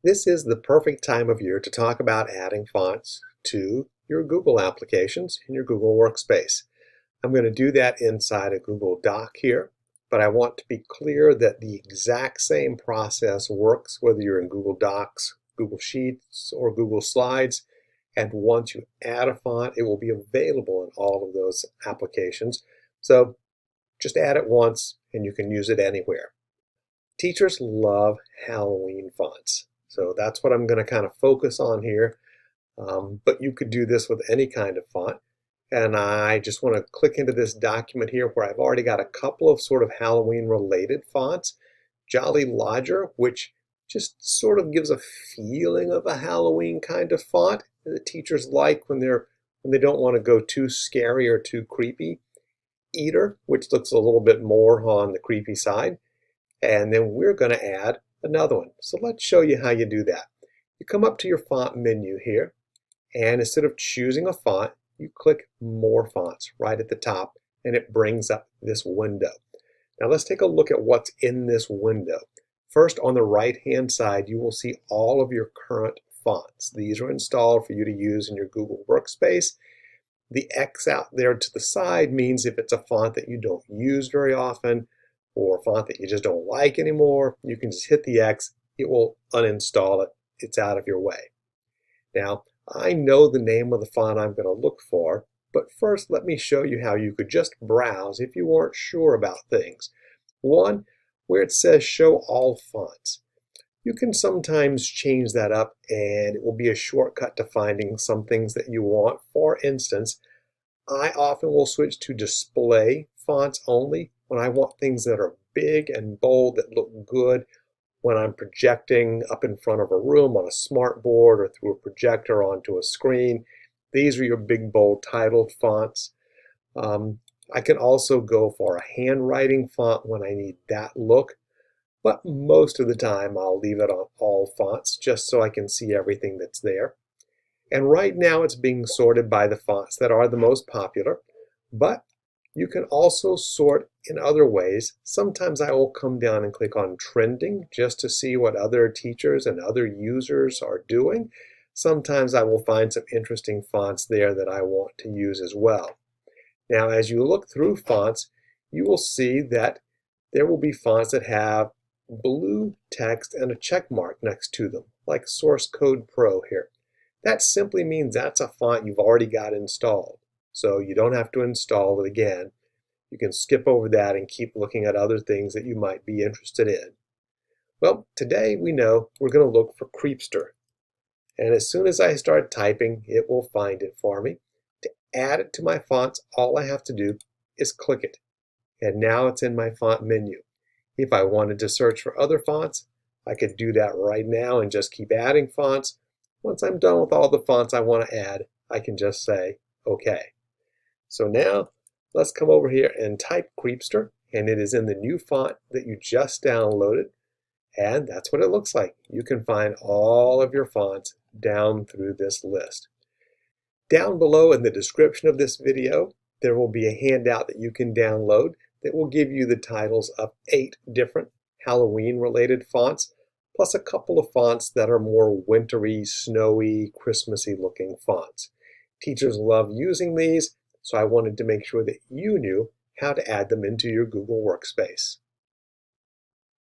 This is the perfect time of year to talk about adding fonts to your Google applications in your Google Workspace. I'm going to do that inside a Google Doc here, but I want to be clear that the exact same process works whether you're in Google Docs, Google Sheets, or Google Slides. And once you add a font, it will be available in all of those applications. So just add it once and you can use it anywhere. Teachers love Halloween fonts. So that's what I'm going to kind of focus on here. But you could do this with any kind of font. And I just want to click into this document here where I've already got a couple of sort of Halloween related fonts. Jolly Lodger, which just sort of gives a feeling of a Halloween kind of font that teachers like when they don't want to go too scary or too creepy. Eater, which looks a little bit more on the creepy side. And then we're going to add another one. So let's show you how you do that. You come up to your font menu here, and instead of choosing a font, you click More Fonts right at the top, and it brings up this window. Now let's take a look at what's in this window. First, on the right-hand side, you will see all of your current fonts. These are installed for you to use in your Google Workspace. The X out there to the side means if it's a font that you don't use very often, or a font that you just don't like anymore, you can just hit the X, it will uninstall it, it's out of your way. Now, I know the name of the font I'm going to look for, but first let me show you how you could just browse if you weren't sure about things. One, where it says Show All Fonts. You can sometimes change that up and it will be a shortcut to finding some things that you want. For instance, I often will switch to Display Fonts only when I want things that are big and bold that look good when I'm projecting up in front of a room on a smart board or through a projector onto a screen. These are your big, bold, titled fonts. I can also go for a handwriting font when I need that look, but most of the time I'll leave it on all fonts just so I can see everything that's there. And right now it's being sorted by the fonts that are the most popular, but you can also sort in other ways. Sometimes I will come down and click on trending just to see what other teachers and other users are doing. Sometimes I will find some interesting fonts there that I want to use as well. Now, as you look through fonts, you will see that there will be fonts that have blue text and a check mark next to them, like Source Code Pro here. That simply means that's a font you've already got installed. So you don't have to install it again. You can skip over that and keep looking at other things that you might be interested in. Well, today we know we're going to look for Creepster. And as soon as I start typing, it will find it for me. To add it to my fonts, all I have to do is click it. And now it's in my font menu. If I wanted to search for other fonts, I could do that right now and just keep adding fonts. Once I'm done with all the fonts I want to add, I can just say, OK. So now let's come over here and type Creepster, and it is in the new font that you just downloaded. And that's what it looks like. You can find all of your fonts down through this list. Down below in the description of this video, there will be a handout that you can download that will give you the titles of 8 different Halloween-related fonts, plus a couple of fonts that are more wintry, snowy, Christmassy-looking fonts. Teachers love using these, so I wanted to make sure that you knew how to add them into your Google Workspace.